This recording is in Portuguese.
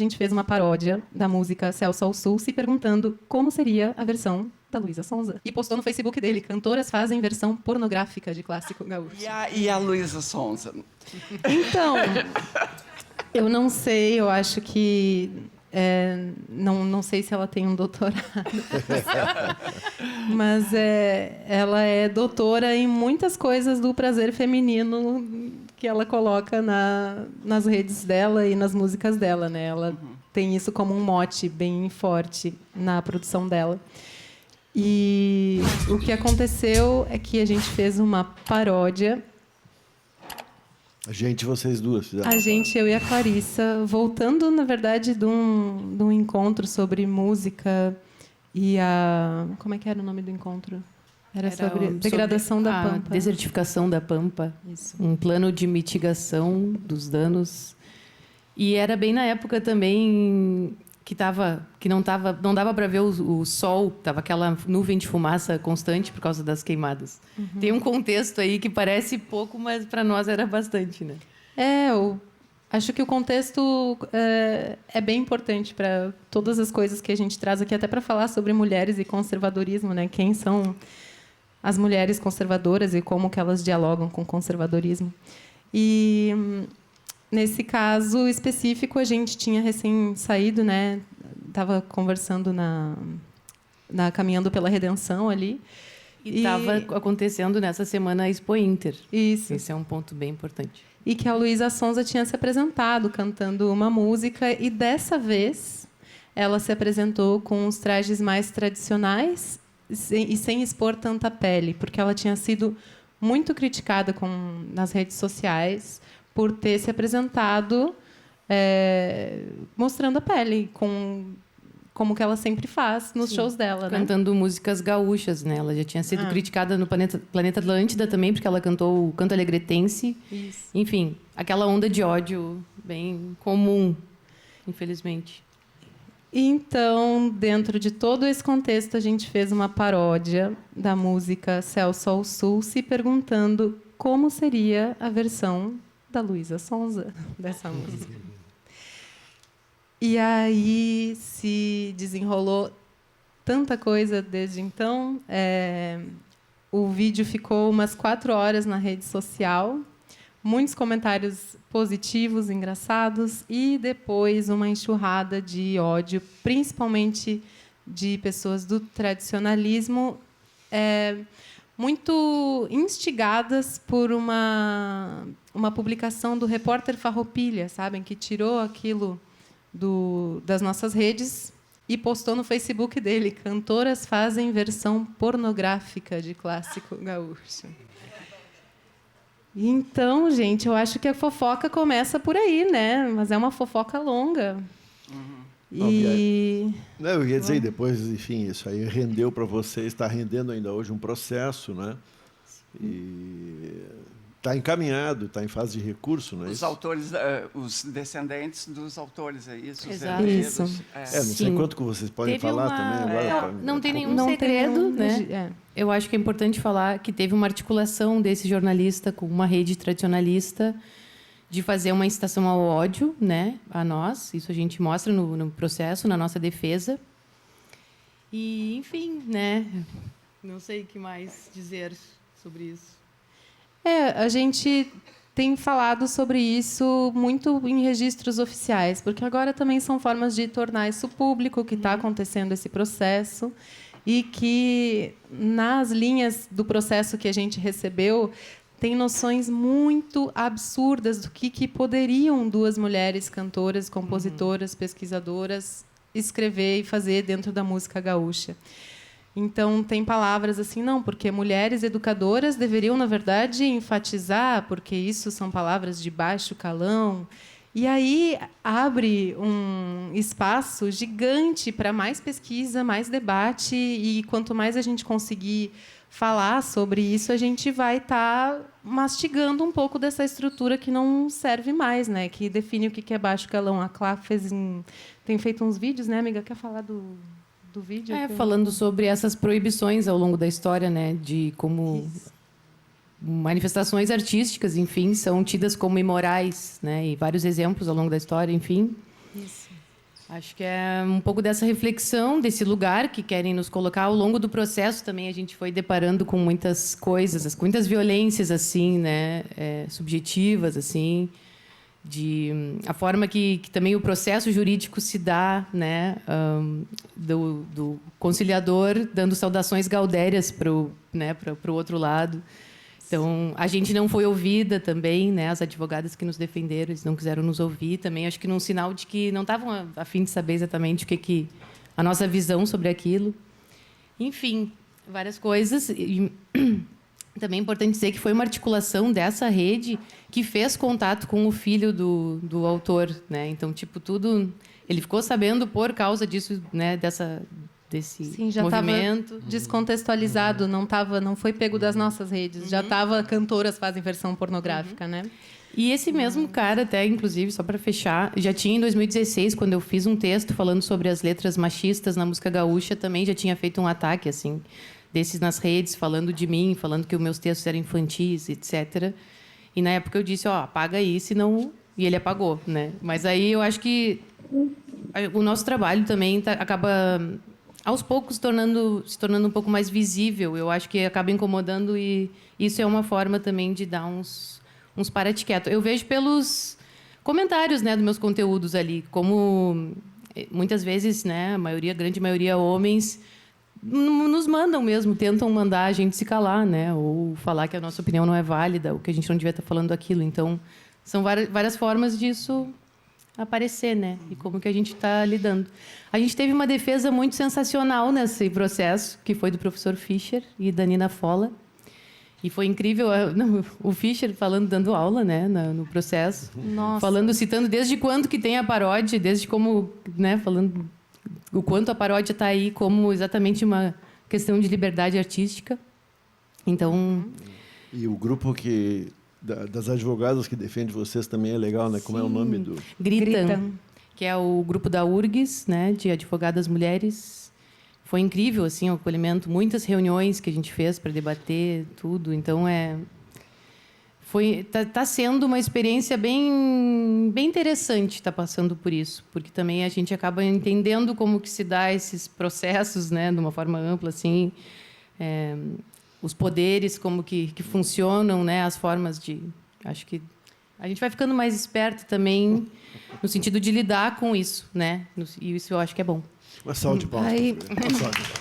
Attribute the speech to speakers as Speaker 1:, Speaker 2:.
Speaker 1: A gente fez uma paródia da música Céu, Sol, Sul, se perguntando como seria a versão da Luísa Sonza. E postou no Facebook dele: cantoras fazem versão pornográfica de clássico gaúcho.
Speaker 2: E a Luísa Sonza?
Speaker 1: Então, eu não sei, eu acho que... não sei se ela tem um doutorado. Mas ela é doutora em muitas coisas do prazer feminino que ela coloca nas redes dela e nas músicas dela, né? Ela tem isso como um mote bem forte na produção dela. E o que aconteceu é que a gente fez uma paródia.
Speaker 3: Vocês duas fizeram.
Speaker 1: Eu e a Clarissa, voltando, na verdade, de um encontro sobre música e a... Como é que era o nome do encontro? Era sobre degradação da Pampa.
Speaker 4: Desertificação da Pampa.
Speaker 1: Isso.
Speaker 4: Um plano de mitigação dos danos. E era bem na época também que não dava para ver o sol, tava aquela nuvem de fumaça constante por causa das queimadas. Tem um contexto aí que parece pouco, mas para nós era bastante, né?
Speaker 1: Eu acho que o contexto é bem importante para todas as coisas que a gente traz aqui, até para falar sobre mulheres e conservadorismo, né? Quem são as mulheres conservadoras e como que elas dialogam com o conservadorismo. E nesse caso específico, a gente tinha recém saído, né? Estava conversando caminhando pela Redenção ali.
Speaker 4: E estava acontecendo nessa semana a Expo Inter.
Speaker 1: Isso.
Speaker 4: Esse é um ponto bem importante.
Speaker 1: E que a Luísa Sonza tinha se apresentado cantando uma música, e dessa vez ela se apresentou com os trajes mais tradicionais e sem expor tanta pele, porque ela tinha sido muito criticada nas redes sociais por ter se apresentado mostrando a pele, como que ela sempre faz nos shows dela.
Speaker 4: Cantando músicas gaúchas, né? Ela já tinha sido criticada no Planeta Atlântida também, porque ela cantou o Canto Alegretense.
Speaker 1: Isso.
Speaker 4: Enfim, aquela onda de ódio bem comum, infelizmente.
Speaker 1: Então, dentro de todo esse contexto, a gente fez uma paródia da música Céu, Sol, Sul, se perguntando como seria a versão da Luísa Sonza dessa música. E aí se desenrolou tanta coisa desde então. O vídeo ficou umas 4 horas na rede social, muitos comentários positivos, engraçados, e depois uma enxurrada de ódio, principalmente de pessoas do tradicionalismo, muito instigadas por uma publicação do repórter Farroupilha, sabem, que tirou aquilo das nossas redes e postou no Facebook dele: cantoras fazem versão pornográfica de clássico gaúcho. Então, gente, eu acho que a fofoca começa por aí, né? Mas é uma fofoca longa.
Speaker 3: Eu ia dizer, depois, enfim, isso aí rendeu para você, está rendendo ainda hoje um processo, né? E está encaminhado, está em fase de recurso, não é
Speaker 2: Os
Speaker 3: isso?
Speaker 2: autores, os descendentes dos autores, é isso?
Speaker 4: Exato.
Speaker 1: Isso.
Speaker 3: Não sei quanto que vocês podem falar também agora.
Speaker 4: Não tem nenhum segredo, né? Eu acho que é importante falar que teve uma articulação desse jornalista com uma rede tradicionalista de fazer uma incitação ao ódio, né, a nós. Isso a gente mostra no processo, na nossa defesa. E, enfim, né? Não sei o que mais dizer sobre isso.
Speaker 1: A gente tem falado sobre isso muito em registros oficiais, porque agora também são formas de tornar isso público, que está acontecendo esse processo, e que, nas linhas do processo que a gente recebeu, tem noções muito absurdas do que poderiam 2 mulheres cantoras, compositoras, pesquisadoras escrever e fazer dentro da música gaúcha. Então, tem palavras assim, não, porque mulheres educadoras deveriam, na verdade, enfatizar, porque isso são palavras de baixo calão. E aí abre um espaço gigante para mais pesquisa, mais debate, e quanto mais a gente conseguir falar sobre isso, a gente vai estar mastigando um pouco dessa estrutura que não serve mais, né? Que define o que é baixo calão. A Clá tem feito uns vídeos, né, amiga? Quer falar do vídeo?
Speaker 4: Falando sobre essas proibições ao longo da história, né, de como manifestações artísticas, enfim, são tidas como imorais, né, e vários exemplos ao longo da história, enfim.
Speaker 1: Isso.
Speaker 4: Acho que é um pouco dessa reflexão, desse lugar que querem nos colocar. Ao longo do processo também a gente foi deparando com muitas coisas, com muitas violências assim, né, subjetivas assim, a forma que também o processo jurídico se dá, né, do conciliador dando saudações gaudérias para o outro lado. Então, a gente não foi ouvida também, né? As advogadas que nos defenderam, eles não quiseram nos ouvir também. Acho que num sinal de que não estavam a fim de saber exatamente o que a nossa visão sobre aquilo. Enfim, várias coisas. E também é importante dizer que foi uma articulação dessa rede que fez contato com o filho do autor, né? Então, tipo, tudo... Ele ficou sabendo por causa disso, né? Desse
Speaker 1: Sim, já
Speaker 4: movimento.
Speaker 1: estava descontextualizado, não foi pego das nossas redes. Já estava cantoras fazem versão pornográfica, né?
Speaker 4: E esse mesmo cara, até, inclusive, só para fechar, já tinha em 2016, quando eu fiz um texto falando sobre as letras machistas na música gaúcha, também já tinha feito um ataque, assim, desses nas redes, falando de mim, falando que os meus textos eram infantis, etc. E na época eu disse, apaga aí, senão... E ele apagou, né? Mas aí eu acho que o nosso trabalho também acaba... aos poucos se tornando um pouco mais visível. Eu acho que acaba incomodando e isso é uma forma também de dar uns para-te quieto. Eu vejo pelos comentários, né, dos meus conteúdos ali, como muitas vezes, né, a grande maioria homens nos mandam mesmo, tentam mandar a gente se calar, né, ou falar que a nossa opinião não é válida, ou que a gente não devia estar falando aquilo. Então, são várias formas disso aparecer, né? E como que a gente está lidando. A gente teve uma defesa muito sensacional nesse processo, que foi do professor Fischer e da Nina Fola. E foi incrível o Fischer dando aula, né, no processo.
Speaker 1: Nossa.
Speaker 4: Citando desde quando que tem a paródia, desde como, né, falando o quanto a paródia está aí como exatamente uma questão de liberdade artística. Então...
Speaker 3: E o grupo das advogadas que defende vocês também é legal, né? Como é o nome do...
Speaker 4: Gritam, que é o grupo da URGS, né, de advogadas mulheres. Foi incrível, assim, o acolhimento, muitas reuniões que a gente fez para debater tudo. Então, tá sendo uma experiência bem interessante estar passando por isso, porque também a gente acaba entendendo como que se dá esses processos, né, de uma forma ampla, assim, os poderes, como que funcionam, né, as formas de... Acho que a gente vai ficando mais esperto também no sentido de lidar com isso, né? E isso eu acho que é bom.
Speaker 3: Uma salva de palmas.
Speaker 1: Aí...
Speaker 3: Uma salva.